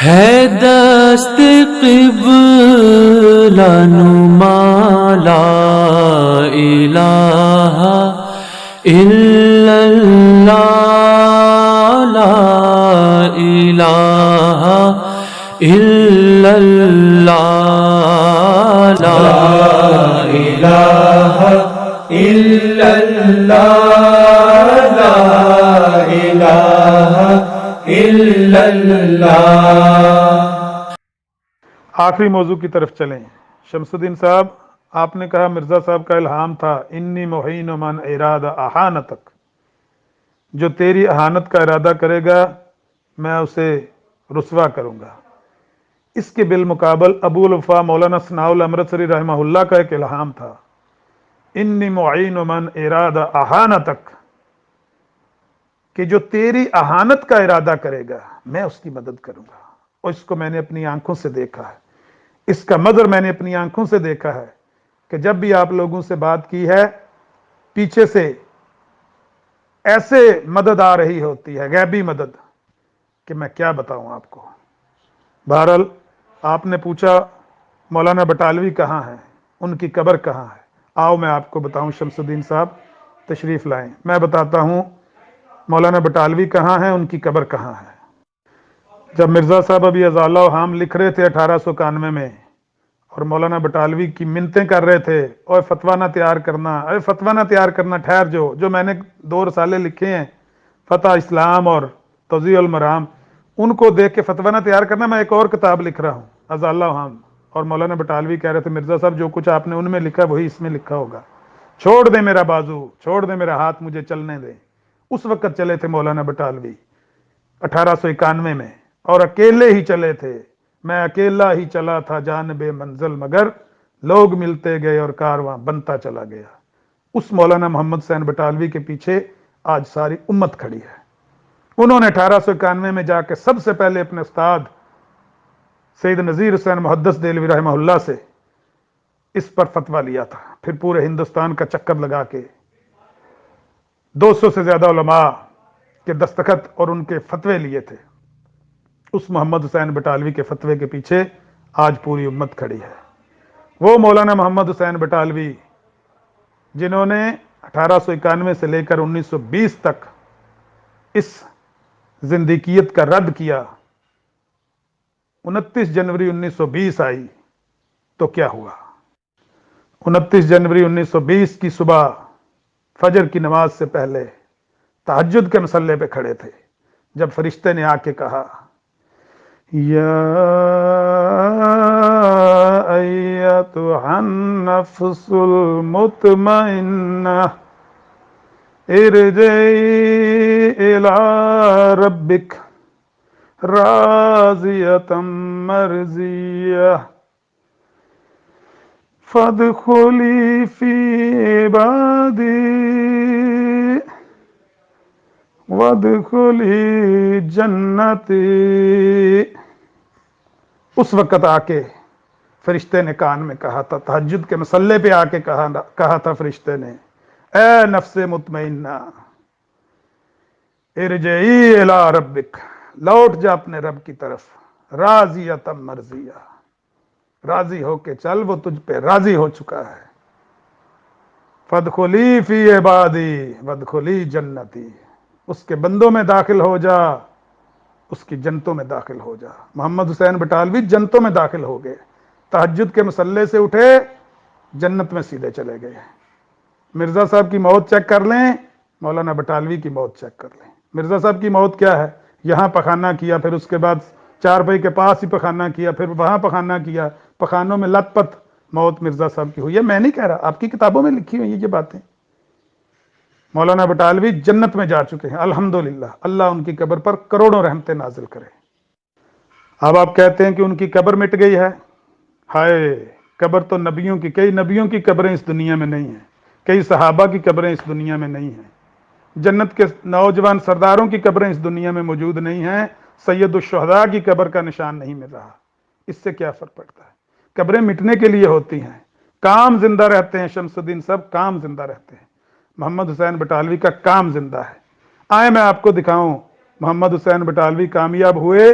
ہے دست قبلہ نما لا الہ الا اللہ لا الہ الا اللہ لا الہ الا اللہ لا الہ الا اللہ۔ آخری موضوع کی طرف چلیں۔ شمس الدین صاحب، آپ نے کہا مرزا صاحب کا الہام تھا انی معین من ارادہ احانتک، جو تیری احانت کا ارادہ کرے گا میں اسے رسوا کروں گا۔ اس کے بالمقابل ابو الوفا مولانا ثناء اللہ امرتسری رحمہ اللہ کا ایک الہام تھا انی معین من ارادہ احانتک، کہ جو تیری احانت کا ارادہ کرے گا میں اس کی مدد کروں گا۔ اور اس کو میں نے اپنی آنکھوں سے دیکھا ہے، اس کا مظہر میں نے اپنی آنکھوں سے دیکھا ہے کہ جب بھی آپ لوگوں سے بات کی ہے پیچھے سے ایسے مدد آ رہی ہوتی ہے، غیبی مدد، کہ میں کیا بتاؤں آپ کو۔ بہرحال آپ نے پوچھا مولانا بٹالوی کہاں ہیں، ان کی قبر کہاں ہے؟ آؤ میں آپ کو بتاؤں، شمس الدین صاحب تشریف لائیں، میں بتاتا ہوں مولانا بٹالوی کہاں ہیں، ان کی قبر کہاں ہے۔ جب مرزا صاحب ابھی ازالہ و حام لکھ رہے تھے 1891 میں، اور مولانا بٹالوی کی منتیں کر رہے تھے، اوے فتویٰ نہ تیار کرنا، اوے فتویٰ نہ تیار کرنا، ٹھہر جو میں نے 2 رسالے لکھے ہیں، فتح اسلام اور توضیح المرام، ان کو دیکھ کے فتویٰ نہ تیار کرنا، میں ایک اور کتاب لکھ رہا ہوں ازالہ و حام۔ اور مولانا بٹالوی کہہ رہے تھے مرزا صاحب جو کچھ آپ نے ان میں لکھا وہی اس میں لکھا ہوگا، چھوڑ دیں میرا بازو، چھوڑ دیں میرا ہاتھ، مجھے چلنے دیں۔ اس وقت چلے تھے مولانا بٹالوی 1891 میں، اور اکیلے ہی چلے تھے، میں اکیلا ہی چلا تھا جانب منزل، مگر لوگ ملتے گئے اور کارواں بنتا چلا گیا۔ اس مولانا محمد حسین بٹالوی کے پیچھے آج ساری امت کھڑی ہے۔ انہوں نے 1891 میں جا کے سب سے پہلے اپنے استاد سید نذیر حسین محدث دہلوی رحمہ اللہ سے اس پر فتویٰ لیا تھا، پھر پورے ہندوستان کا چکر لگا کے 200 سے زیادہ علماء کے دستخط اور ان کے فتوے لیے تھے۔ اس محمد حسین بٹالوی کے فتوے کے پیچھے آج پوری امت کھڑی ہے۔ وہ مولانا محمد حسین بٹالوی جنہوں نے 1891 سے لے کر 1920 تک اس زندیقیت کا رد کیا، 29 جنوری 1920 آئی تو کیا ہوا؟ 29 جنوری 1920 کی صبح فجر کی نماز سے پہلے تہجد کے مصلے پہ کھڑے تھے، جب فرشتے نے آ کے کہا یا ایتھا النفس المطمئنہ ارجعی الی ربک راضیۃ مرضیہ فادخلی فی عبادی وادخلی جنتی۔ اس وقت آ کے فرشتے نے کان میں کہا تھا، تہجد کے مصلے پہ آ کے کہا تھا فرشتے نے، اے نفس مطمئنہ ارجعی الی ربک، لوٹ جا اپنے رب کی طرف، راضیۃ مرضیہ، راضی ہو کے چل، وہ تجھ پہ راضی ہو چکا ہے۔ فادخلی فی عبادی وادخلی جنتی، اس کے بندوں میں داخل ہو جا، اس کی جنتوں میں داخل ہو جا۔ محمد حسین بٹالوی جنتوں میں داخل ہو گئے، تہجد کے مصلے سے اٹھے، جنت میں سیدھے چلے گئے۔ مرزا صاحب کی موت چیک کر لیں، مولانا بٹالوی کی موت چیک کر لیں۔ مرزا صاحب کی موت کیا ہے؟ یہاں پخانہ کیا، پھر اس کے بعد چارپائی کے پاس ہی پخانہ کیا، پھر وہاں پخانہ کیا، پخانوں میں لت پت موت مرزا صاحب کی ہوئی ہے۔ میں نہیں کہہ رہا، آپ کی کتابوں میں لکھی ہوئی یہ باتیں۔ مولانا بٹالوی جنت میں جا چکے ہیں الحمدللہ، اللہ ان کی قبر پر کروڑوں رحمتیں نازل کرے۔ اب آپ کہتے ہیں کہ ان کی قبر مٹ گئی ہے، ہائے، قبر تو نبیوں کی، کئی نبیوں کی قبریں اس دنیا میں نہیں ہیں، کئی صحابہ کی قبریں اس دنیا میں نہیں ہیں، جنت کے نوجوان سرداروں کی قبریں اس دنیا میں موجود نہیں ہیں، سید الشہداء کی قبر کا نشان نہیں مل رہا۔ اس سے کیا فرق پڑتا ہے؟ قبریں مٹنے کے لیے ہوتی ہیں، کام زندہ رہتے ہیں۔ شمس الدین صاحب کام زندہ رہتے ہیں، محمد حسین بٹالوی کا کام زندہ ہے۔ آئے میں آپ کو دکھاؤں، محمد حسین بٹالوی کامیاب ہوئے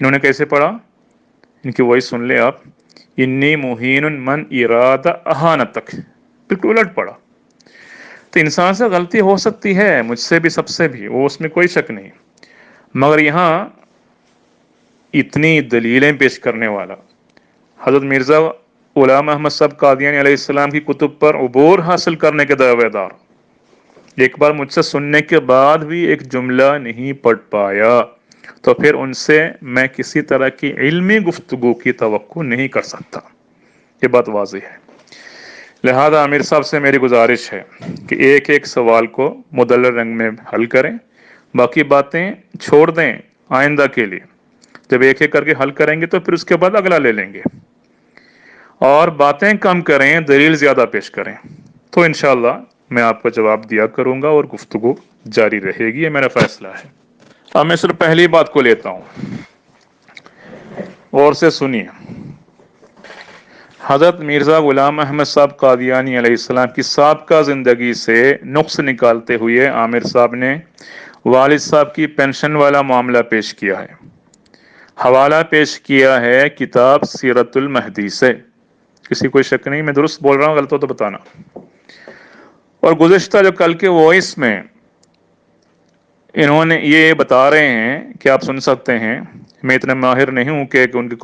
انہوں نے کیسے پڑھا؟ ان کی وائس سن لے آپ، انی مہین من اراد اہانتک، بالکل الٹ پڑھا۔ تو انسان سے غلطی ہو سکتی ہے، مجھ سے بھی، سب سے بھی، وہ اس میں کوئی شک نہیں، مگر یہاں اتنی دلیلیں پیش کرنے والا، حضرت مرزا غلام احمد صاحب قادیانی علیہ السلام کی کتب پر عبور حاصل کرنے کے دعوے دار، ایک بار مجھ سے سننے کے بعد بھی ایک جملہ نہیں پڑھ پایا، تو پھر ان سے میں کسی طرح کی علمی گفتگو کی توقع نہیں کر سکتا، یہ بات واضح ہے۔ لہذا امیر صاحب سے میری گزارش ہے کہ ایک ایک سوال کو مدلل رنگ میں حل کریں، باقی باتیں چھوڑ دیں آئندہ کے لیے، جب ایک ایک کر کے حل کریں گے تو پھر اس کے بعد اگلا لے لیں گے، اور باتیں کم کریں، دلیل زیادہ پیش کریں، تو انشاءاللہ میں آپ کو جواب دیا کروں گا اور گفتگو جاری رہے گی، یہ میرا فیصلہ ہے۔ اب میں صرف پہلی بات کو لیتا ہوں، اور سے سنیے۔ حضرت مرزا غلام احمد صاحب قادیانی علیہ السلام کی سابقہ زندگی سے نقص نکالتے ہوئے عامر صاحب نے والد صاحب کی پینشن والا معاملہ پیش کیا ہے۔ حوالہ پیش کیا ہے کتاب سیرت المہدی سے، کسی کوئی شک نہیں، میں درست بول رہا ہوں، غلط ہو تو بتانا۔ اور گزشتہ جو کل کے وائس میں انہوں نے یہ بتا رہے ہیں کہ آپ سن سکتے ہیں، میں اتنا ماہر نہیں ہوں کہ ان کی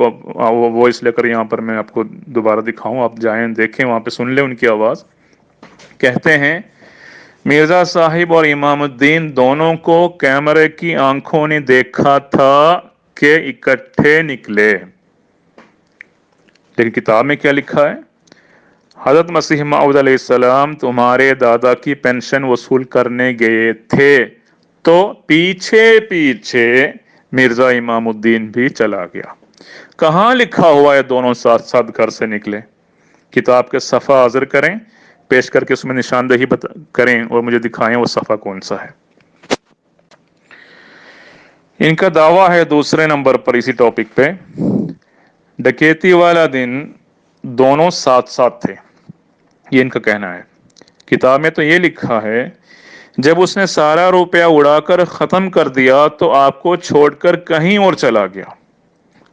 وائس لے کر یہاں پر میں آپ کو دوبارہ دکھاؤں، آپ جائیں دیکھیں، وہاں پہ سن لیں ان کی آواز۔ کہتے ہیں مرزا صاحب اور امام الدین دونوں کو کیمرے کی آنکھوں نے دیکھا تھا کہ اکٹھے نکلے، لیکن کتاب میں کیا لکھا ہے؟ حضرت مسیح موعود علیہ السلام تمہارے دادا کی پینشن وصول کرنے گئے تھے تو پیچھے پیچھے مرزا امام الدین بھی چلا گیا۔ کہاں لکھا ہوا ہے دونوں ساتھ ساتھ گھر سے نکلے؟ کتاب کے صفحہ حاضر کریں، پیش کر کے اس میں نشاندہی کریں اور مجھے دکھائیں وہ صفحہ کون سا ہے۔ ان کا دعویٰ ہے دوسرے نمبر پر اسی ٹاپک پہ، ڈکیتی والا دن دونوں ساتھ ساتھ تھے، یہ ان کا کہنا ہے۔ کتاب میں تو یہ لکھا ہے جب اس نے سارا روپیہ اڑا کر ختم کر دیا تو آپ کو چھوڑ کر کہیں اور چلا گیا،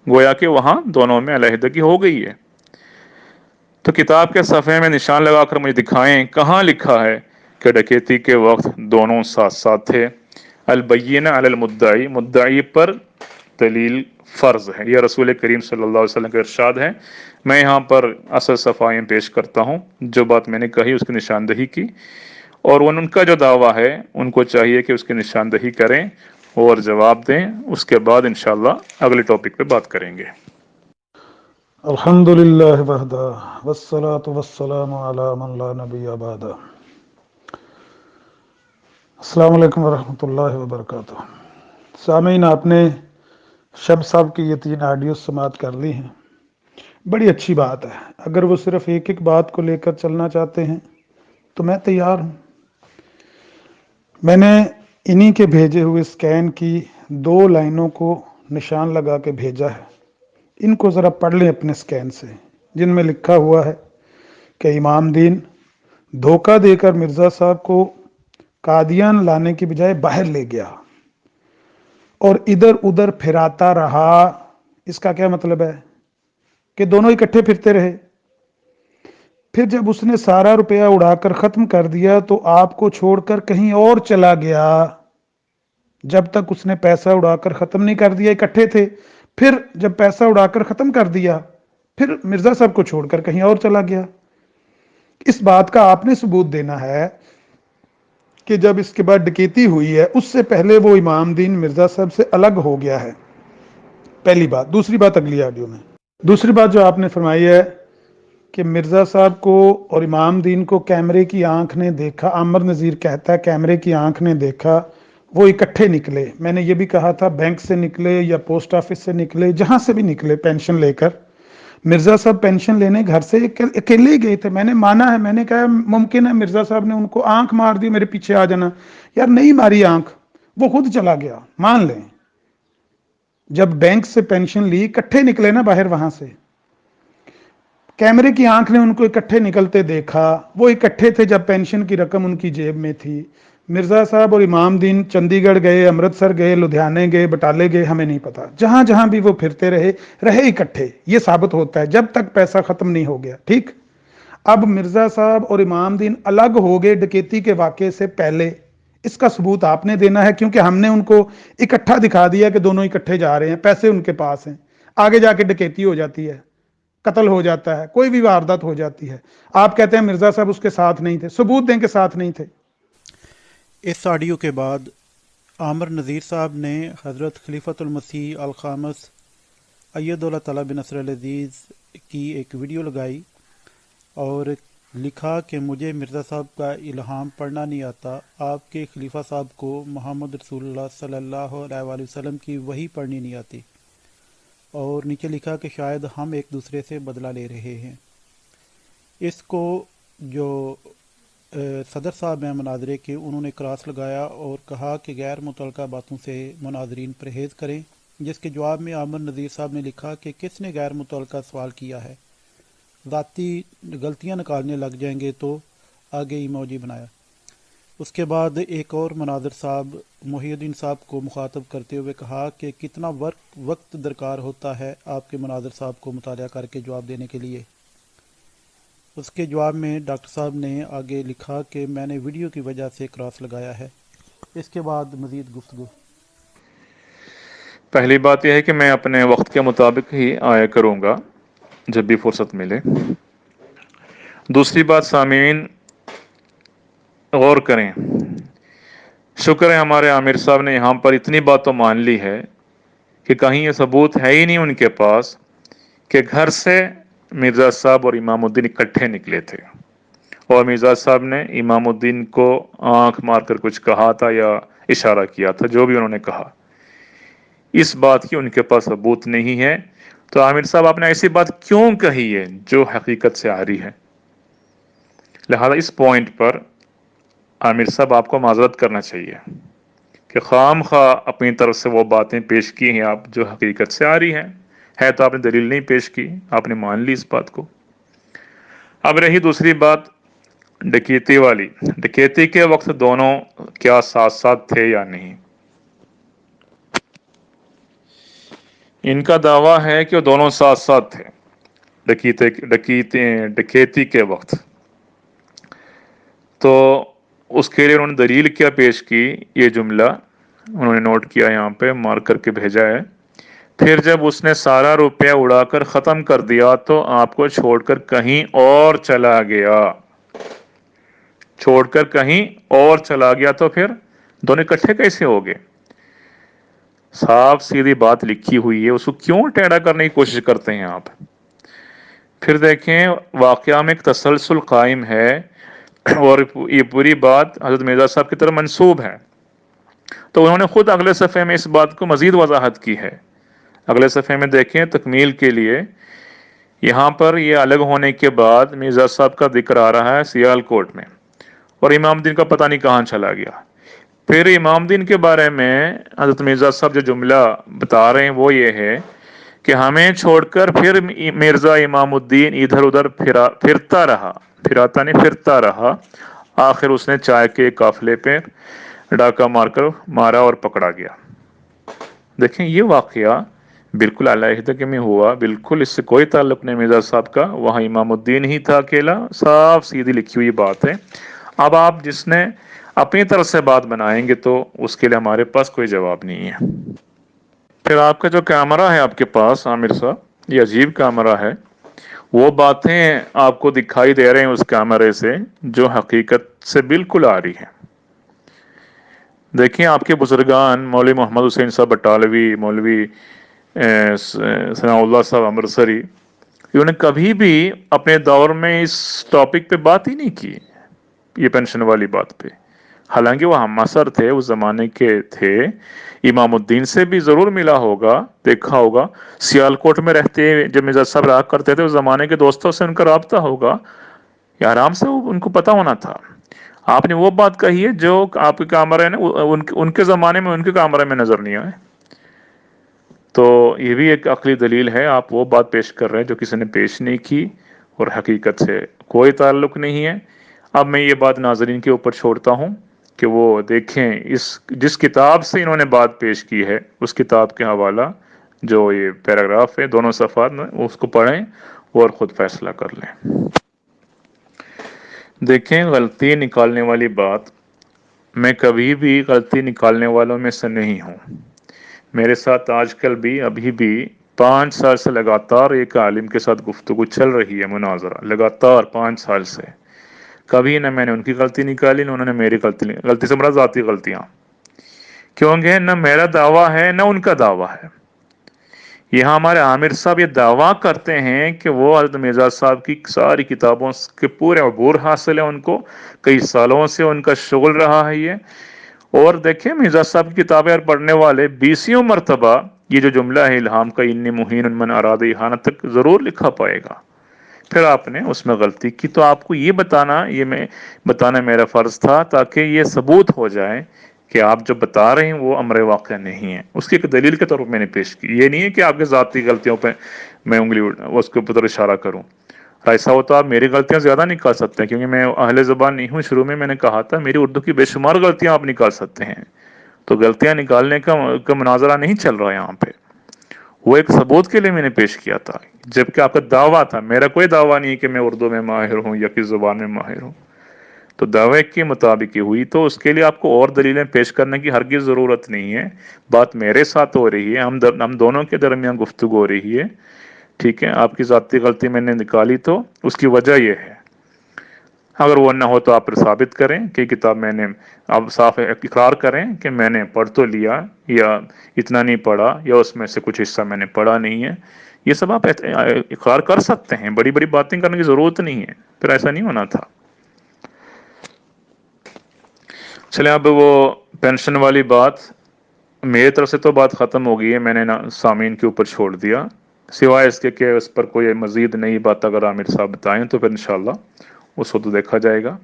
گویا کہ وہاں دونوں میں علیحدگی ہو گئی ہے۔ تو کتاب کے صفحے میں نشان لگا کر مجھے دکھائیں کہاں لکھا ہے کہ ڈکیتی کے وقت دونوں ساتھ ساتھ تھے۔ البینہ علی المدعی، مدعی پر دلیل فرض ہے، یہ رسول کریم صلی اللہ علیہ وسلم کا ارشاد ہے۔ میں یہاں پر اصل صفائیں پیش کرتا ہوں، جو بات میں نے کہی اس کی نشاندہی کی، اور ان کا جو دعویٰ ہے ان کو چاہیے کہ اس کی نشاندہی کریں اور جواب دیں، اس کے بعد انشاءاللہ اگلے ٹاپک پہ بات کریں گے۔ الحمدللہ وحدہ والصلاة والسلام علی من لا نبی بعدہ۔ السلام علیکم ورحمۃ اللہ وبرکاتہ۔ سامعین، آپ نے شب صاحب کی یہ 3 آڈیو سماعت کر لی ہیں، بڑی اچھی بات ہے۔ اگر وہ صرف ایک ایک بات کو لے کر چلنا چاہتے ہیں تو میں تیار ہوں۔ میں نے انہی کے بھیجے ہوئے اسکین کی 2 لائنوں کو نشان لگا کے بھیجا ہے، ان کو ذرا پڑھ لیں اپنے اسکین سے، جن میں لکھا ہوا ہے کہ امام دین دھوکہ دے کر مرزا صاحب کو قادیان لانے کی بجائے باہر لے گیا اور ادھر ادھر پھراتا رہا۔ اس کا کیا مطلب ہے؟ کہ دونوں اکٹھے پھرتے رہے، پھر جب اس نے سارا روپیہ اڑا کر ختم کر دیا تو آپ کو چھوڑ کر کہیں اور چلا گیا۔ جب تک اس نے پیسہ اڑا کر ختم نہیں کر دیا اکٹھے تھے، پھر جب پیسہ اڑا کر ختم کر دیا پھر مرزا صاحب کو چھوڑ کر کہیں اور چلا گیا۔ اس بات کا آپ نے ثبوت دینا ہے کہ جب اس کے بعد ڈکیتی ہوئی ہے اس سے پہلے وہ امام دین مرزا صاحب سے الگ ہو گیا ہے، پہلی بات۔ دوسری بات اگلی آڈیو میں، دوسری بات جو آپ نے فرمائی ہے کہ مرزا صاحب کو اور امام دین کو کیمرے کی آنکھ نے دیکھا، عامر نذیر کہتا ہے کیمرے کی آنکھ نے دیکھا، وہ اکٹھے نکلے۔ میں نے یہ بھی کہا تھا بینک سے نکلے یا پوسٹ آفس سے نکلے، جہاں سے بھی نکلے پینشن لے کر، مرزا صاحب پینشن لینے گھر سے اکیلے ہی گئے تھے۔ میں نے مانا ہے، میں نے کہا ممکن ہے مرزا صاحب نے ان کو آنکھ مار دی میرے پیچھے آ جانا، یار نہیں ماری آنکھ، وہ خود چلا گیا، مان لیں۔ جب بینک سے پینشن لی اکٹھے نکلے نا باہر، وہاں سے کیمرے کی آنکھ نے ان کو اکٹھے نکلتے دیکھا، وہ اکٹھے تھے جب پینشن کی رقم ان کی جیب میں تھی۔ مرزا صاحب اور امام دین چندی گڑھ گئے، امرتسر گئے، لدھیانے گئے، بٹالے گئے، ہمیں نہیں پتا، جہاں جہاں بھی وہ پھرتے رہے اکٹھے، یہ ثابت ہوتا ہے جب تک پیسہ ختم نہیں ہو گیا، ٹھیک۔ اب مرزا صاحب اور امام دین الگ ہو گئے ڈکیتی کے واقعے سے پہلے، اس کا ثبوت آپ نے دینا ہے، کیونکہ ہم نے ان کو اکٹھا دکھا دیا کہ دونوں اکٹھے جا رہے ہیں، پیسے ان کے پاس ہیں، آگے جا کے ڈکیتی ہو جاتی ہے، قتل ہو جاتا ہے، کوئی بھی واردات ہو جاتی ہے، آپ کہتے ہیں مرزا صاحب اس کے ساتھ نہیں تھے، ثبوت دیں کہ ساتھ نہیں تھے۔ اس آڈیو کے بعد عامر نذیر صاحب نے حضرت خلیفۃ المسیح الخامس اید اللہ تعالیٰ بنصر العزیز کی ایک ویڈیو لگائی اور لکھا کہ مجھے مرزا صاحب کا الہام پڑھنا نہیں آتا، آپ کے خلیفہ صاحب کو محمد رسول اللہ صلی اللہ علیہ وآلہ وسلم کی وحی پڑھنی نہیں آتی، اور نیچے لکھا کہ شاید ہم ایک دوسرے سے بدلہ لے رہے ہیں۔ اس کو جو صدر صاحب ہیں مناظرے کے، انہوں نے کراس لگایا اور کہا کہ غیر متعلقہ باتوں سے مناظرین پرہیز کریں، جس کے جواب میں عامر نذیر صاحب نے لکھا کہ کس نے غیر متعلقہ سوال کیا ہے، ذاتی غلطیاں نکالنے لگ جائیں گے تو آگے ایموجی بنایا۔ اس کے بعد ایک اور مناظر صاحب محی الدین صاحب کو مخاطب کرتے ہوئے کہا کہ کتنا وقت درکار ہوتا ہے آپ کے مناظر صاحب کو مطالعہ کر کے جواب دینے کے لیے۔ اس کے جواب میں ڈاکٹر صاحب نے آگے لکھا کہ میں نے ویڈیو کی وجہ سے کراس لگایا ہے۔ اس کے بعد مزید گفتگو۔ پہلی بات یہ ہے کہ میں اپنے وقت کے مطابق ہی آیا کروں گا جب بھی فرصت ملے۔ دوسری بات، سامعین غور کریں، شکر ہے ہمارے عامر صاحب نے یہاں پر اتنی بات تو مان لی ہے کہ کہیں یہ ثبوت ہے ہی نہیں ان کے پاس کہ گھر سے مرزا صاحب اور امام الدین اکٹھے نکلے تھے اور مرزا صاحب نے امام الدین کو آنکھ مار کر کچھ کہا تھا یا اشارہ کیا تھا، جو بھی انہوں نے کہا، اس بات کی ان کے پاس ثبوت نہیں ہے۔ تو عامر صاحب آپ نے ایسی بات کیوں کہی ہے جو حقیقت سے آ رہی ہے؟ لہذا اس پوائنٹ پر عامر صاحب آپ کو معذرت کرنا چاہیے کہ خام خواہ اپنی طرف سے وہ باتیں پیش کی ہیں آپ جو حقیقت سے آ رہی ہیں، ہے تو آپ نے دلیل نہیں پیش کی، آپ نے مان لی اس بات کو۔ اب رہی دوسری بات ڈکیتی والی، ڈکیتی کے وقت دونوں کیا ساتھ ساتھ تھے یا نہیں؟ ان کا دعویٰ ہے کہ وہ دونوں ساتھ ساتھ تھے ڈکیتی کے وقت۔ تو اس کے لیے انہوں نے دلیل کیا پیش کی، یہ جملہ انہوں نے نوٹ کیا، یہاں پہ مارک کر کے بھیجا ہے۔ پھر جب اس نے سارا روپیہ اڑا کر ختم کر دیا تو آپ کو چھوڑ کر کہیں اور چلا گیا، چھوڑ کر کہیں اور چلا گیا، تو پھر دونوں اکٹھے کیسے ہو گئے؟ صاف سیدھی بات لکھی ہوئی ہے، اس کو کیوں ٹیڑھا کرنے کی کوشش کرتے ہیں آپ؟ پھر دیکھیں واقعہ میں ایک تسلسل قائم ہے اور یہ پوری بات حضرت مرزا صاحب کی طرف منسوب ہے، تو انہوں نے خود اگلے صفحے میں اس بات کو مزید وضاحت کی ہے۔ اگلے صفحے میں دیکھیں تکمیل کے لیے، یہاں پر یہ الگ ہونے کے بعد مرزا صاحب کا ذکر آ رہا ہے سیال کوٹ میں، اور امام الدین کا پتہ نہیں کہاں چلا گیا۔ پھر امام الدین کے بارے میں حضرت مرزا صاحب جو جملہ بتا رہے ہیں وہ یہ ہے کہ ہمیں چھوڑ کر پھر مرزا امام الدین ادھر ادھر پھرتا رہا، پھراتا نہیں پھرتا رہا، آخر اس نے چائے کے قافلے پہ ڈاکہ مارا اور پکڑا گیا۔ دیکھیں یہ واقعہ بالکل علیحدہ میں ہوا، بالکل اس سے کوئی تعلق نہیں مرزا صاحب کا، وہاں امام الدین ہی تھا اکیلا، صاف سیدھی لکھی ہوئی بات ہے۔ اب آپ جس نے اپنی طرف سے بات بنائیں گے تو اس کے لیے ہمارے پاس کوئی جواب نہیں ہے۔ پھر آپ کا جو کیمرہ ہے آپ کے پاس عامر صاحب، یہ عجیب کیمرہ ہے، وہ باتیں آپ کو دکھائی دے رہے ہیں اس کیمرے سے جو حقیقت سے بالکل آ رہی ہے۔ دیکھیں آپ کے بزرگان مولوی محمد حسین صاحب بٹالوی، مولوی ثناء اللہ صاحب امرتسری، انہوں نے کبھی بھی اپنے دور میں اس ٹاپک پہ بات ہی نہیں کی، یہ پینشن والی بات پہ، حالانکہ وہ ہم عصر تھے، اس زمانے کے تھے، امام الدین سے بھی ضرور ملا ہوگا، دیکھا ہوگا، سیالکوٹ میں رہتے جب مرزا صاحب رہا کرتے تھے اس زمانے کے دوستوں سے ان کا رابطہ ہوگا، یا آرام سے ان کو پتہ ہونا تھا۔ آپ نے وہ بات کہی ہے جو آپ کے کیمرے نے ان کے زمانے میں ان کے کیمرے میں نظر نہیں آئے، تو یہ بھی ایک عقلی دلیل ہے۔ آپ وہ بات پیش کر رہے ہیں جو کسی نے پیش نہیں کی اور حقیقت سے کوئی تعلق نہیں ہے۔ اب میں یہ بات ناظرین کے اوپر چھوڑتا ہوں کہ وہ دیکھیں جس کتاب سے انہوں نے بات پیش کی ہے اس کتاب کے حوالہ جو یہ پیراگراف ہے دونوں صفحات میں، اس کو پڑھیں اور خود فیصلہ کر لیں۔ دیکھیں، غلطی نکالنے والی بات، میں کبھی بھی غلطی نکالنے والوں میں سے نہیں ہوں۔ میرے ساتھ آج کل بھی ابھی بھی 5 سال سے لگاتار ایک عالم کے ساتھ گفتگو چل رہی ہے، مناظرہ لگاتار 5 سال سے۔ کبھی نہ میں نے ان کی غلطی نکالی نہ انہوں نے میری غلطی سے مراد ذاتی غلطیاں، کیونکہ نہ میرا دعویٰ ہے نہ ان کا دعویٰ ہے۔ یہاں ہمارے عامر صاحب یہ دعویٰ کرتے ہیں کہ وہ حضرت مرزا صاحب کی ساری کتابوں کے پورے عبور حاصل ہے، ان کو کئی سالوں سے ان کا شغل رہا ہے یہ۔ اور دیکھیں، مرزا صاحب کی کتابیں پڑھنے والے 20 مرتبہ یہ جو جملہ ہے الہام کا، انی مہین من اراد احانت، تک ضرور لکھا پائے گا۔ پھر آپ نے اس میں غلطی کی تو آپ کو یہ بتانا میرا فرض تھا، تاکہ یہ ثبوت ہو جائے کہ آپ جو بتا رہے ہیں وہ امر واقع نہیں ہے۔ اس کی ایک دلیل کے طور پر میں نے پیش کی، یہ نہیں ہے کہ آپ کے ذاتی غلطیوں پہ میں انگلی اس کے اوپر اشارہ کروں۔ ایسا ہو تو آپ میری غلطیاں زیادہ نکال سکتے ہیں، کیونکہ میں اہل زبان نہیں ہوں۔ شروع میں نے کہا تھا میری اردو کی بے شمار غلطیاں آپ نکال سکتے ہیں، تو غلطیاں نکالنے کا مناظرہ نہیں چل رہا یہاں پہ، وہ ایک ثبوت کے لیے میں نے پیش کیا تھا، جبکہ آپ کا دعویٰ تھا۔ میرا کوئی دعویٰ نہیں ہے کہ میں اردو میں ماہر ہوں یا کس زبان میں ماہر ہوں، تو دعوے کے مطابق ہی ہوئی، تو اس کے لیے آپ کو اور دلیلیں پیش کرنے کی ہرگز ضرورت نہیں ہے۔ بات میرے ساتھ ہو رہی ہے، ہم دونوں کے درمیان گفتگو ہو رہی ہے، ٹھیک ہے۔ آپ کی ذاتی غلطی میں نے نکالی تو اس کی وجہ یہ ہے، اگر وہ نہ ہو تو آپ پھر ثابت کریں کہ کتاب میں نے، آپ صاف اقرار کریں کہ میں نے پڑھ تو لیا یا اتنا نہیں پڑھا یا اس میں سے کچھ حصہ میں نے پڑھا نہیں ہے۔ یہ سب آپ اقرار کر سکتے ہیں، بڑی بڑی باتیں کرنے کی ضرورت نہیں ہے، پھر ایسا نہیں ہونا تھا۔ چلیں، اب وہ پینشن والی بات میری طرف سے تو بات ختم ہو گئی ہے، میں نے سامعین کے اوپر چھوڑ دیا، سوائے اس کے کہ اس پر کوئی مزید نئی بات اگر عامر صاحب بتائیں تو پھر انشاءاللہ اس کو تو دیکھا جائے گا۔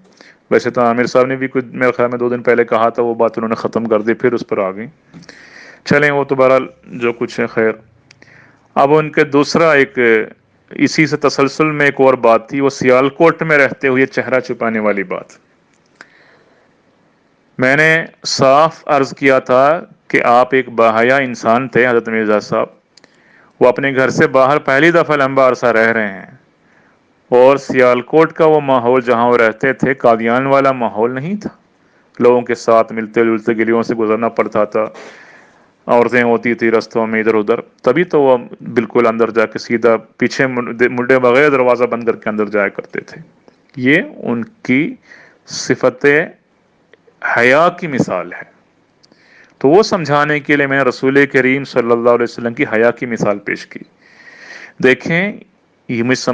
ویسے تو عامر صاحب نے بھی کچھ میرے خیال میں 2 دن پہلے کہا تھا، وہ بات انہوں نے ختم کر دی، پھر اس پر آ گئی۔ چلیں، وہ تو بہرحال جو کچھ ہے خیر۔ اب ان کے دوسرا ایک اسی سے تسلسل میں ایک اور بات تھی، وہ سیالکوٹ میں رہتے ہوئے چہرہ چھپانے والی بات۔ میں نے صاف عرض کیا تھا کہ آپ ایک باحیا انسان تھے حضرت مرزا صاحب، وہ اپنے گھر سے باہر پہلی دفعہ لمبا عرصہ رہ رہے ہیں، اور سیالکوٹ کا وہ ماحول جہاں وہ رہتے تھے قادیان والا ماحول نہیں تھا، لوگوں کے ساتھ ملتے جلتے گلیوں سے گزرنا پڑتا تھا، عورتیں ہوتی تھی رستوں میں ادھر ادھر، تبھی تو وہ بالکل اندر جا کے سیدھا پیچھے مڑے بغیر دروازہ بند کر کے اندر جایا کرتے تھے۔ یہ ان کی صفت حیا کی مثال ہے، تو وہ سمجھانے کے لیے میں نے رسول کریم صلی اللہ علیہ وسلم کی حیا کی مثال پیش کی۔ دیکھیں، یہ مجھے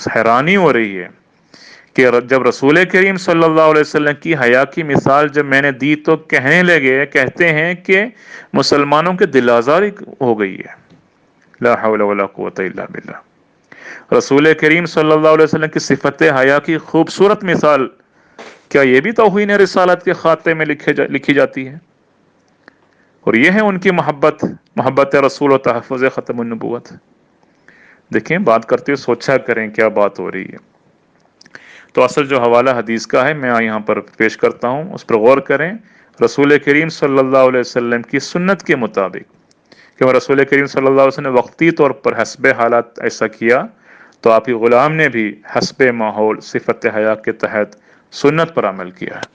حیرانی ہو رہی ہے کہ جب رسول کریم صلی اللہ علیہ وسلم کی حیا کی مثال جب میں نے دی تو کہتے ہیں کہ مسلمانوں کے دل آزاری ہو گئی ہے۔ لا حول ولا قوت الا باللہ۔ رسول کریم صلی اللہ علیہ وسلم کی صفت حیا کی خوبصورت مثال، کیا یہ بھی توہین رسالت کے خاتے میں لکھی جاتی ہے؟ اور یہ ہے ان کی محبت رسول و تحفظ ختم النبوت۔ دیکھیں، بات کرتے ہوئے سوچا کریں کیا بات ہو رہی ہے۔ تو اصل جو حوالہ حدیث کا ہے میں یہاں پر پیش کرتا ہوں، اس پر غور کریں۔ رسول کریم صلی اللہ علیہ وسلم کی سنت کے مطابق، کہ رسول کریم صلی اللہ علیہ وسلم نے وقتی طور پر حسب حالات ایسا کیا، تو آپ کی غلام نے بھی حسب ماحول صفت حیا کے تحت سنت پر عمل کیا ہے۔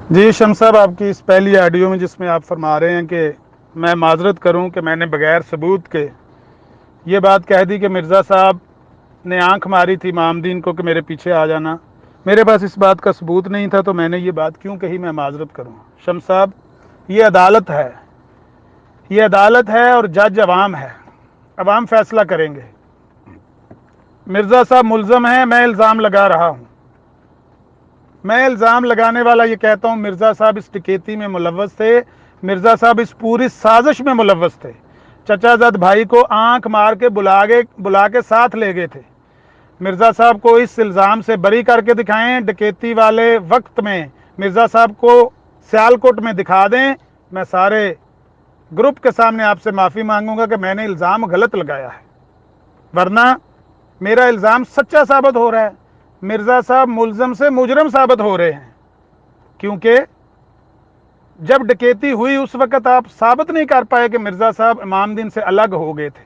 جی شمس صاحب، آپ کی اس پہلی آڈیو میں جس میں آپ فرما رہے ہیں کہ میں معذرت کروں کہ میں نے بغیر ثبوت کے یہ بات کہہ دی کہ مرزا صاحب نے آنکھ ماری تھی امام کو کہ میرے پیچھے آ جانا، میرے پاس اس بات کا ثبوت نہیں تھا، تو میں نے یہ بات کیوں کہی، میں معذرت کروں۔ شمس صاحب، یہ عدالت ہے، یہ عدالت ہے اور جج عوام ہے، عوام فیصلہ کریں گے۔ مرزا صاحب ملزم ہیں، میں الزام لگا رہا ہوں، میں الزام لگانے والا یہ کہتا ہوں مرزا صاحب اس ڈکیتی میں ملوث تھے، مرزا صاحب اس پوری سازش میں ملوث تھے، چچا زاد بھائی کو آنکھ مار کے بلا کے ساتھ لے گئے تھے۔ مرزا صاحب کو اس الزام سے بری کر کے دکھائیں، ڈکیتی والے وقت میں مرزا صاحب کو سیالکوٹ میں دکھا دیں، میں سارے گروپ کے سامنے آپ سے معافی مانگوں گا کہ میں نے الزام غلط لگایا ہے، ورنہ میرا الزام سچا ثابت ہو رہا ہے، مرزا صاحب ملزم سے مجرم ثابت ہو رہے ہیں۔ کیونکہ جب ڈکیتی ہوئی اس وقت آپ ثابت نہیں کر پائے کہ مرزا صاحب امام دین سے الگ ہو گئے تھے.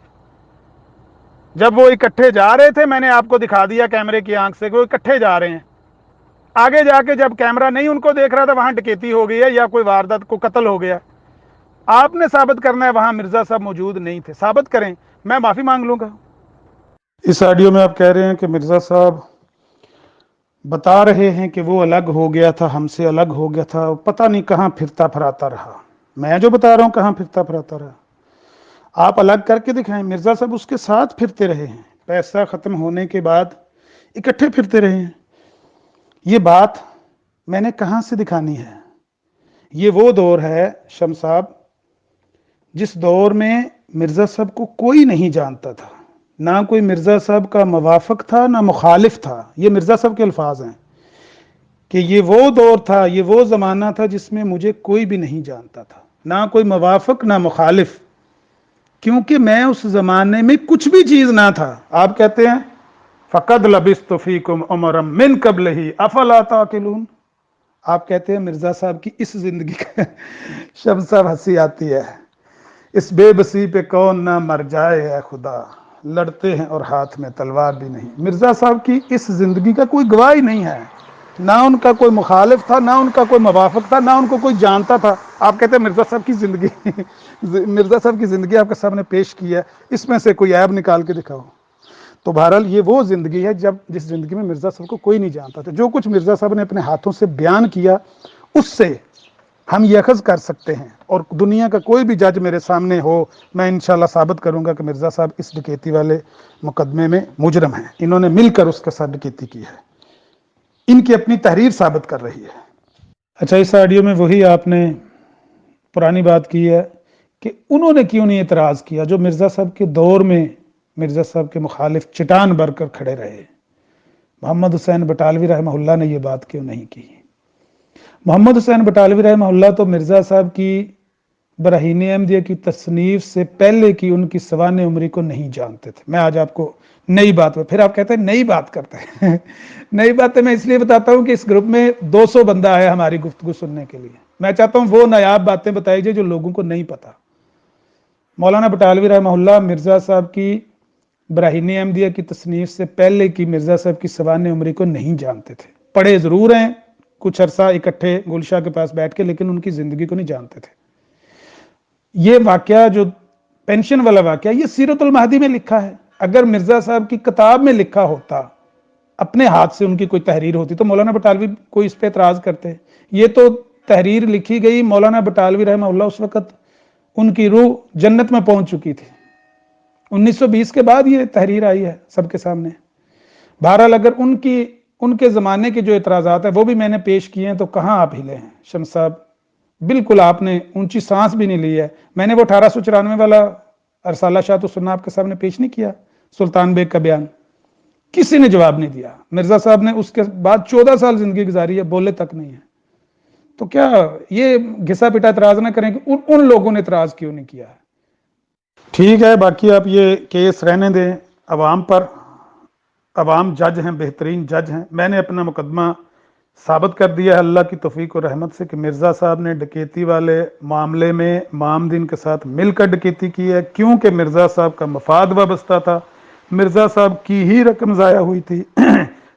جب وہ اکٹھے جا رہے تھے میں نے آپ کو دکھا دیا کیمرے کی آنکھ سے کہ وہ اکٹھے جا رہے ہیں. آگے جا کے جب کیمرہ نہیں ان کو دیکھ رہا تھا وہاں ڈکیتی ہو گئی ہے یا کوئی واردات کو قتل ہو گیا. آپ نے ثابت کرنا ہے وہاں مرزا صاحب موجود نہیں تھے. ثابت کریں, میں معافی مانگ لوں گا. اس آڈیو میں آپ کہہ رہے ہیں کہ مرزا صاحب بتا رہے ہیں کہ وہ الگ ہو گیا تھا, ہم سے الگ ہو گیا تھا, پتہ نہیں کہاں پھرتا پھراتا رہا. میں جو بتا رہا ہوں کہاں پھرتا پھراتا رہا. آپ الگ کر کے دکھائیں. مرزا صاحب اس کے ساتھ پھرتے رہے ہیں, پیسہ ختم ہونے کے بعد اکٹھے پھرتے رہے ہیں. یہ بات میں نے کہاں سے دکھانی ہے؟ یہ وہ دور ہے شمس صاحب جس دور میں مرزا صاحب کو کوئی نہیں جانتا تھا, نہ کوئی مرزا صاحب کا موافق تھا نہ مخالف تھا. یہ مرزا صاحب کے الفاظ ہیں کہ یہ وہ دور تھا, یہ وہ زمانہ تھا جس میں مجھے کوئی بھی نہیں جانتا تھا, نہ کوئی موافق نہ مخالف, کیونکہ میں اس زمانے میں کچھ بھی چیز نہ تھا. آپ کہتے ہیں فقد لبثت فیکم عمرا من قبلہ افلا تعقلون. آپ کہتے ہیں مرزا صاحب کی اس زندگی کا شمس صاحب ہنسی آتی ہے. اس بے بسی پہ کون نہ مر جائے اے خدا, لڑتے ہیں اور ہاتھ میں تلوار بھی نہیں. مرزا صاحب کی اس زندگی کا کوئی گواہ ہی نہیں ہے, نہ ان کا کوئی مخالف تھا نہ ان کا کوئی موافق تھا نہ ان کو کوئی جانتا تھا. آپ کہتے ہیں مرزا صاحب کی زندگی مرزا صاحب کی زندگی آپ کے سامنے پیش کی ہے, اس میں سے کوئی عیب نکال کے دکھاؤ. تو بہرحال یہ وہ زندگی ہے جس زندگی میں مرزا صاحب کو کوئی نہیں جانتا تھا. جو کچھ مرزا صاحب نے اپنے ہاتھوں سے بیان کیا اس سے ہم یہ اخذ کر سکتے ہیں, اور دنیا کا کوئی بھی جج میرے سامنے ہو میں انشاءاللہ ثابت کروں گا کہ مرزا صاحب اس ڈکیتی والے مقدمے میں مجرم ہیں. انہوں نے مل کر اس کے ساتھ ڈکیتی کی ہے. ان کی اپنی تحریر ثابت کر رہی ہے. اچھا, اس آڈیو میں وہی آپ نے پرانی بات کی ہے کہ انہوں نے کیوں نہیں اعتراض کیا جو مرزا صاحب کے دور میں مرزا صاحب کے مخالف چٹان بھر کر کھڑے رہے. محمد حسین بٹالوی رحمہ اللہ نے یہ بات کیوں نہیں کی؟ محمد حسین بٹالوی رحمہ اللہ تو مرزا صاحب کی براہین احمدیہ کی تصنیف سے پہلے کی ان کی سوانح عمری کو نہیں جانتے تھے. میں آج آپ کو نئی بات میں, پھر آپ کہتے ہیں نئی بات کرتے ہیں نئی باتیں میں اس لیے بتاتا ہوں کہ اس گروپ میں 200 بندہ ہے ہماری گفتگو سننے کے لیے. میں چاہتا ہوں وہ نایاب باتیں بتائی جائے جو لوگوں کو نہیں پتا. مولانا بٹالوی رحمہ اللہ مرزا صاحب کی براہین احمدیہ کی تصنیف سے پہلے کی مرزا صاحب کی سوانح عمری کو نہیں جانتے تھے. پڑھے ضرور ہیں کچھ عرصہ اکٹھے گلشاہ کے پاس بیٹھ کے, لیکن ان کی زندگی کو نہیں جانتے تھے. یہ واقعہ جو پینشن والا واقعہ یہ سیرت المہدی میں لکھا ہے. اگر مرزا صاحب کی کتاب میں لکھا ہوتا, اپنے ہاتھ سے ان کی کوئی تحریر ہوتی تو مولانا بٹالوی کوئی اس پہ اعتراض کرتے. یہ تو تحریر لکھی گئی, مولانا بٹالوی رحمہ اللہ اس وقت ان کی روح جنت میں پہنچ چکی تھی. 1920 کے بعد یہ تحریر آئی ہے سب کے سامنے. بہرحال اگر ان کے زمانے کے جو اعتراضات ہیں وہ بھی میں نے پیش کیے ہیں تو کہاں آپ ہلے ہیں شمس صاحب؟ بالکل آپ نے اونچی سانس بھی نہیں لی ہے. میں نے وہ 1894 والا ارسالہ شاہ تو سننا آپ کے سامنے پیش نہیں کیا, سلطان بیگ کا بیان, کسی نے جواب نہیں دیا. مرزا صاحب نے اس کے بعد 14 سال زندگی گزاری ہے, بولے تک نہیں ہے. تو کیا یہ گھسا پٹا اعتراض نہ کریں کہ ان لوگوں نے اعتراض کیوں نہیں کیا ہے. ٹھیک ہے, باقی آپ یہ کیس رہنے دیں عوام پر. عوام جج ہیں, بہترین جج ہیں. میں نے اپنا مقدمہ ثابت کر دیا ہے اللہ کی توفیق و رحمت سے کہ مرزا صاحب نے ڈکیتی والے معاملے میں امام دین کے ساتھ مل کر ڈکیتی کی ہے, کیونکہ مرزا صاحب کا مفاد وابستہ تھا. مرزا صاحب کی ہی رقم ضائع ہوئی تھی,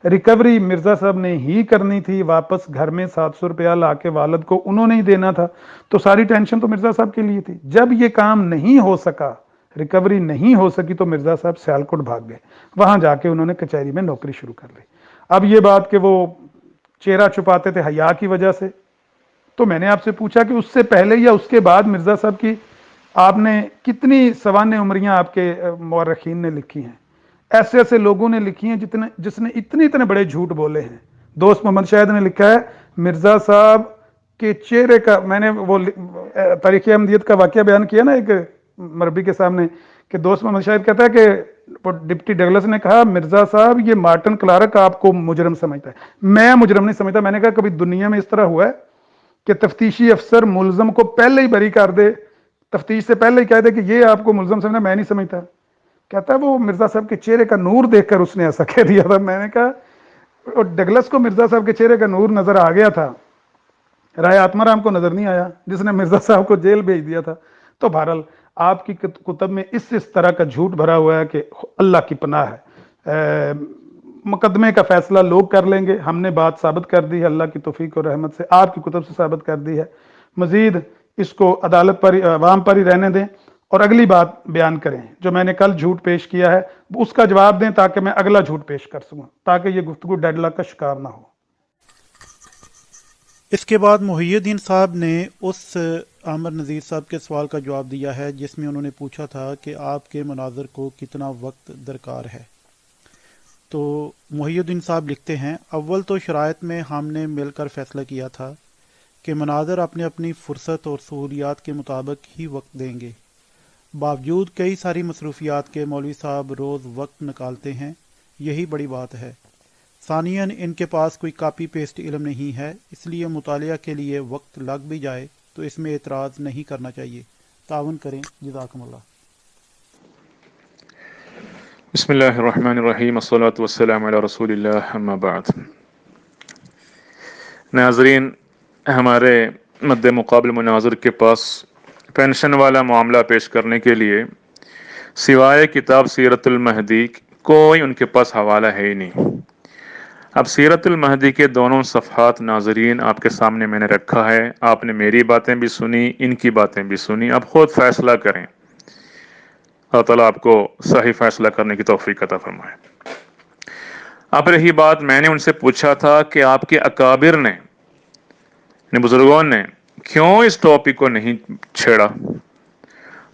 ریکوری مرزا صاحب نے ہی کرنی تھی, واپس گھر میں 700 روپیہ لا کے والد کو انہوں نے ہی دینا تھا. تو ساری ٹینشن تو مرزا صاحب کے لیے تھی. جب یہ کام نہیں ہو سکا, ریکوری نہیں ہو سکی, تو مرزا صاحب سیالکوٹ بھاگ گئے. وہاں جا کے انہوں نے کچہری میں نوکری شروع کر لی. اب یہ بات کہ وہ چہرہ چھپاتے تھے حیا کی وجہ سے, تو میں نے آپ سے پوچھا کہ اس سے پہلے یا اس کے بعد مرزا صاحب کی آپ نے کتنی سوانح عمریاں آپ کے مورخین نے لکھی ہیں. ایسے ایسے لوگوں نے لکھی ہیں جس نے اتنے بڑے جھوٹ بولے ہیں. دوست محمد شاہد نے لکھا ہے مرزا صاحب کے چہرے کا, میں نے وہ تاریخ احمدیت کا واقعہ بیان کیا نا ایک مربی کے سامنے, کہ دوست محمد شاہد کہتا ہے کہ ڈپٹی ڈگلس نے کہا مرزا صاحب یہ مارٹن کلارک آپ کو مجرم سمجھتا ہے. میں مجرم نہیں سمجھتا. میں نے کہا کبھی دنیا میں اس طرح ہوا ہے کہ تفتیشی افسر ملزم کو پہلے ہی بری کر دے, تفتیش سے پہلے ہی کہہ دے کہ یہ آپ کو ملزم سمجھنا, میں نہیں سمجھتا. کہتا ہے وہ مرزا صاحب کے چہرے کا نور دیکھ کر اس نے ایسا کہہ دیا تھا. میں نے کہا ڈگلس کو مرزا صاحب کے چہرے کا نور نظر آ گیا تھا, رائے آتمارام کو نظر نہیں آیا جس نے مرزا صاحب کو جیل بھیج دیا تھا. تو بہرحال آپ کی کتب میں اس طرح کا جھوٹ بھرا ہوا ہے کہ اللہ کی پناہ ہے. مقدمے کا فیصلہ لوگ کر لیں گے، ہم نے بات ثابت کر دی ہے اللہ کی توفیق اور رحمت سے، آپ کی کتب سے ثابت کر دی ہے. مزید اس کو عدالت پر عوام پر ہی رہنے دیں اور اگلی بات بیان کریں. جو میں نے کل جھوٹ پیش کیا ہے اس کا جواب دیں تاکہ میں اگلا جھوٹ پیش کر سکوں، تاکہ یہ گفتگو ڈیڈ لاک کا شکار نہ ہو. اس کے بعد محی الدین صاحب نے اس عامر نذیر صاحب کے سوال کا جواب دیا ہے جس میں انہوں نے پوچھا تھا کہ آپ کے مناظر کو کتنا وقت درکار ہے. تو محی الدین صاحب لکھتے ہیں، اول تو شرائط میں ہم نے مل کر فیصلہ کیا تھا کہ مناظر اپنی فرصت اور سہولیات کے مطابق ہی وقت دیں گے. باوجود کئی ساری مصروفیات کے مولوی صاحب روز وقت نکالتے ہیں، یہی بڑی بات ہے. ثانیاً ان کے پاس کوئی کاپی پیسٹ علم نہیں ہے، اس لیے مطالعہ کے لیے وقت لگ بھی جائے تو اس میں اعتراض نہیں کرنا چاہیے. تعاون کریں، جزاکم اللہ. بسم اللہ الرحمن الرحیم، الصلاۃ والسلام علی رسول اللہ، اما بعد. ناظرین، ہمارے مد مقابل مناظر کے پاس پینشن والا معاملہ پیش کرنے کے لیے سوائے کتاب سیرت المہدی کوئی ان کے پاس حوالہ ہے ہی نہیں. اب سیرت المہدی کے دونوں صفحات ناظرین آپ کے سامنے میں نے رکھا ہے. آپ نے میری باتیں بھی سنی، ان کی باتیں بھی سنی، اب خود فیصلہ کریں. اللہ تعالیٰ آپ کو صحیح فیصلہ کرنے کی توفیق عطا فرمائے. اب رہی بات، میں نے ان سے پوچھا تھا کہ آپ کے اکابر نے بزرگوں نے کیوں اس ٹاپک کو نہیں چھیڑا؟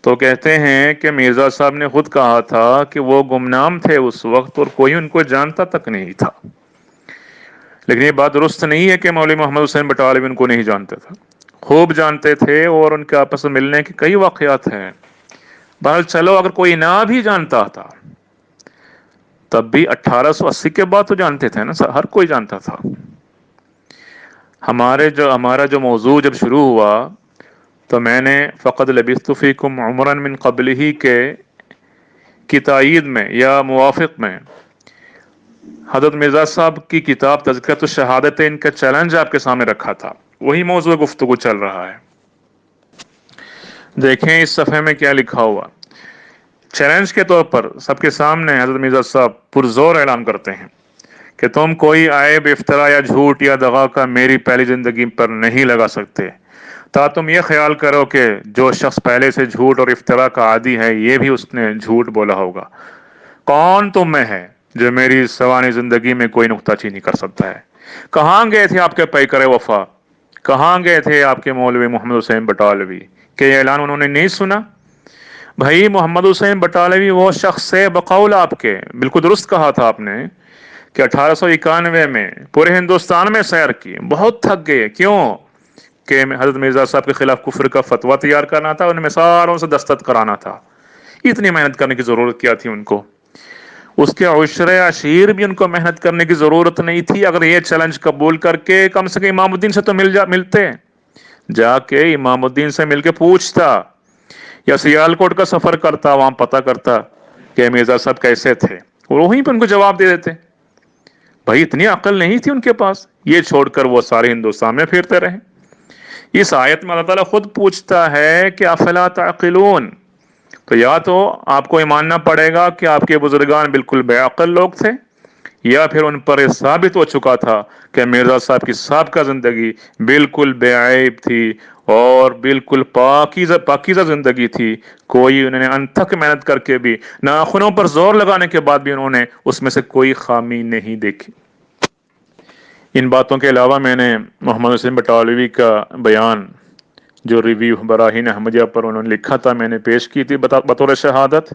تو کہتے ہیں کہ مرزا صاحب نے خود کہا تھا کہ وہ گمنام تھے اس وقت اور کوئی ان کو جانتا تک نہیں تھا. لیکن یہ بات درست نہیں ہے کہ مولوی محمد حسین بٹالوی ان کو نہیں جانتے تھے، خوب جانتے تھے، اور ان کے آپس میں ملنے کے کئی واقعات ہیں. بہرحال چلو، اگر کوئی نہ بھی جانتا تھا تب بھی 1880 کے بعد تو جانتے تھے نا، ہر کوئی جانتا تھا. ہمارا جو موضوع جب شروع ہوا تو میں نے فقد لبثت فیکم عمرا من قبلہ کی تائید میں یا موافق میں حضرت مرزا صاحب کی کتاب تذکرۃ الشہادتین کا چیلنج آپ کے سامنے رکھا تھا. وہی موضوع گفتگو چل رہا ہے. دیکھیں اس صفحے میں کیا لکھا ہوا. چیلنج کے طور پر سب کے سامنے حضرت مرزا صاحب پرزور اعلان کرتے ہیں کہ تم کوئی عیب، افتراء یا جھوٹ یا دغا کا میری پہلی زندگی پر نہیں لگا سکتے، تا تم یہ خیال کرو کہ جو شخص پہلے سے جھوٹ اور افتراء کا عادی ہے یہ بھی اس نے جھوٹ بولا ہوگا. کون تم میں ہے جو میری سوانی زندگی میں کوئی نکتہ چینی کر سکتا ہے؟ کہاں گئے تھے آپ کے پیکر وفا؟ کہاں گئے تھے آپ کے مولوی محمد حسین بٹالوی؟ کہ یہ اعلان انہوں نے نہیں سنا؟ بھائی محمد حسین بٹالوی وہ شخص سے بقول آپ کے بالکل درست کہا تھا آپ نے کہ 1891 میں پورے ہندوستان میں سیر کی، بہت تھک گئے. کیوں؟ کہ حضرت مرزا صاحب کے خلاف کفر کا فتویٰ تیار کرنا تھا، ان میں ساروں سے دستخط کرانا تھا. اتنی محنت کرنے کی ضرورت کیا تھی ان کو؟ اس کے عشر عشیر بھی ان کو محنت کرنے کی ضرورت نہیں تھی. اگر یہ چیلنج قبول کر کے کم سے کم امام الدین سے تو ملتے، جا کے امام الدین سے مل کے پوچھتا، یا سیالکوٹ کا سفر کرتا، وہاں پتہ کرتا کہ مرزا صاحب کیسے تھے، اور وہیں پہ ان کو جواب دے دیتے. بھائی اتنی عقل نہیں تھی ان کے پاس، یہ چھوڑ کر وہ سارے ہندوستان میں پھرتے رہے. اس آیت میں اللہ تعالیٰ خود پوچھتا ہے کہ افلا تعقلون. تو یا تو آپ کو یہ ماننا پڑے گا کہ آپ کے بزرگان بالکل بے عقل لوگ تھے، یا پھر ان پر یہ ثابت ہو چکا تھا کہ مرزا صاحب کی سابقہ زندگی بالکل بے عیب تھی اور بالکل پاکیزہ زندگی تھی. کوئی انہوں نے انتھک محنت کر کے بھی، ناخنوں پر زور لگانے کے بعد بھی انہوں نے اس میں سے کوئی خامی نہیں دیکھی. ان باتوں کے علاوہ میں نے محمد حسین بٹالوی کا بیان جو ریویو براہین احمدیہ پر انہوں نے لکھا تھا میں نے پیش کی تھی بطور شہادت.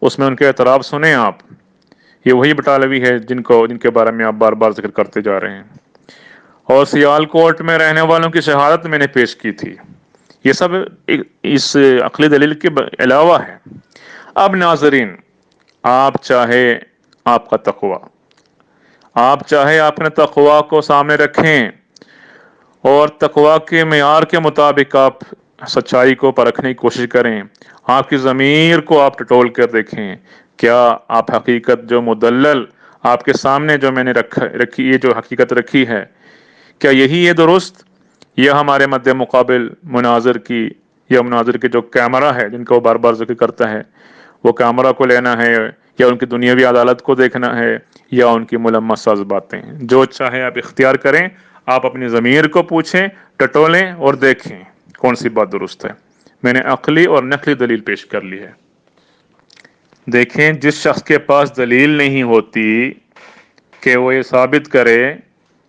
اس میں ان کے اعتراف سنیں آپ. یہ وہی بٹالوی ہے جن کے بارے میں آپ بار بار ذکر کرتے جا رہے ہیں. اور سیالکوٹ میں رہنے والوں کی شہادت میں نے پیش کی تھی. یہ سب اس عقلی دلیل کے علاوہ ہے. اب ناظرین، آپ چاہے آپ کا تقوی، آپ چاہے اپنے تقوی کو سامنے رکھیں اور تقوی کے معیار کے مطابق آپ سچائی کو پرکھنے کی کوشش کریں. آپ کی ضمیر کو آپ ٹٹول کر دیکھیں، کیا آپ حقیقت جو مدلل آپ کے سامنے جو میں نے رکھی، یہ جو حقیقت رکھی ہے، کیا یہی ہے درست؟ یا ہمارے مد مقابل مناظر کی یا مناظر کے جو کیمرہ ہے جن کا وہ بار بار ذکر کرتا ہے، وہ کیمرہ کو لینا ہے، یا ان کی دنیاوی عدالت کو دیکھنا ہے، یا ان کی ملمس ساز باتیں؟ جو چاہے آپ اختیار کریں، آپ اپنی ضمیر کو پوچھیں، ٹٹولیں اور دیکھیں کون سی بات درست ہے۔ میں نے عقلی اور نقلی دلیل پیش کر لی ہے۔ دیکھیں، جس شخص کے پاس دلیل نہیں ہوتی کہ وہ یہ ثابت کرے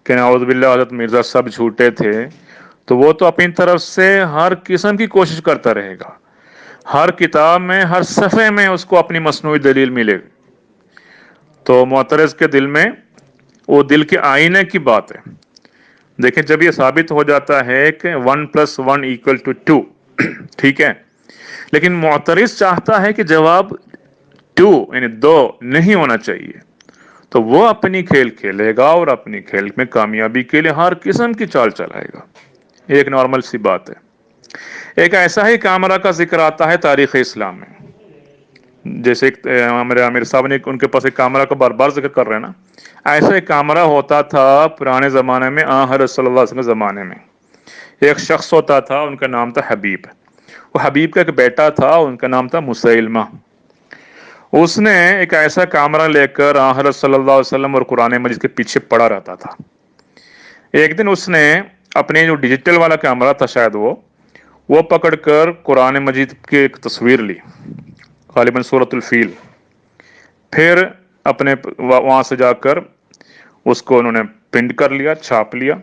کہ نعوذ باللہ حضرت مرزا صاحب جھوٹے تھے، تو وہ تو اپنی طرف سے ہر قسم کی کوشش کرتا رہے گا، ہر کتاب میں ہر صفحے میں اس کو اپنی مصنوعی دلیل ملے گی۔ تو معترض کے دل میں وہ دل کے آئینے کی بات ہے۔ دیکھیں، جب یہ ثابت ہو جاتا ہے کہ 1+1=2، ٹھیک ہے، لیکن معترض چاہتا ہے کہ جواب 2 یعنی 2 نہیں ہونا چاہیے، تو وہ اپنی کھیل کھیلے گا اور اپنی کھیل میں کامیابی کے لیے ہر قسم کی چال چلائے گا۔ ایک نارمل سی بات ہے۔ ایک ایسا ہی کیمرہ کا ذکر آتا ہے تاریخ اسلام میں، جیسے ہمارے عامر صاحب نے ان کے پاس ایک کیمرہ کا بار بار ذکر کر رہے ہیں نا، ایسا ایک کیمرہ ہوتا تھا پرانے زمانے میں، حضرت صلی اللہ علیہ وسلم زمانے میں۔ ایک شخص ہوتا تھا، ان کا نام تھا حبیب۔ وہ حبیب کا ایک بیٹا تھا، ان کا نام تھا مسیلمہ۔ اس نے ایک ایسا کیمرہ لے کر حضرت صلی اللہ علیہ وسلم اور قرآن مجید کے پیچھے پڑا رہتا تھا۔ ایک دن اس نے اپنے جو ڈیجیٹل والا کیمرہ تھا شاید وہ پکڑ کر قرآن مجید کی ایک تصویر لی، غالباً سورۃ الفیل، پھر اپنے وہاں سے جا کر اس کو انہوں نے پرنٹ کر لیا، چھاپ لیا،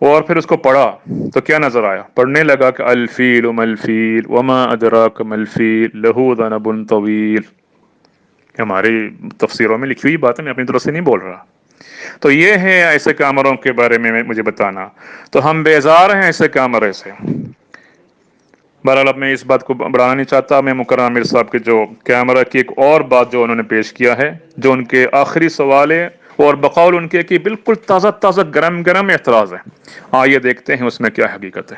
اور پھر اس کو پڑھا تو کیا نظر آیا؟ پڑھنے لگا کہ الفیل ملفیل وما ادراک ملفیل لہو ذنب طویل۔ ہماری تفسیروں میں لکھی ہوئی بات ہے، میں اپنی طرف سے نہیں بول رہا۔ تو یہ ہے ایسے کیمروں کے بارے میں مجھے بتانا، تو ہم بیزار ہیں ایسے کیمرے سے۔ بہرحال اب میں اس بات کو بڑھانا نہیں چاہتا۔ میں مکرم عامر صاحب کے جو کیمرہ کی ایک اور بات جو انہوں نے پیش کیا ہے، جو ان کے آخری سوال ہے، اور بقول ان کے کہ بالکل تازہ تازہ گرم گرم اعتراض ہے، آئیے دیکھتے ہیں اس میں کیا حقیقت ہے۔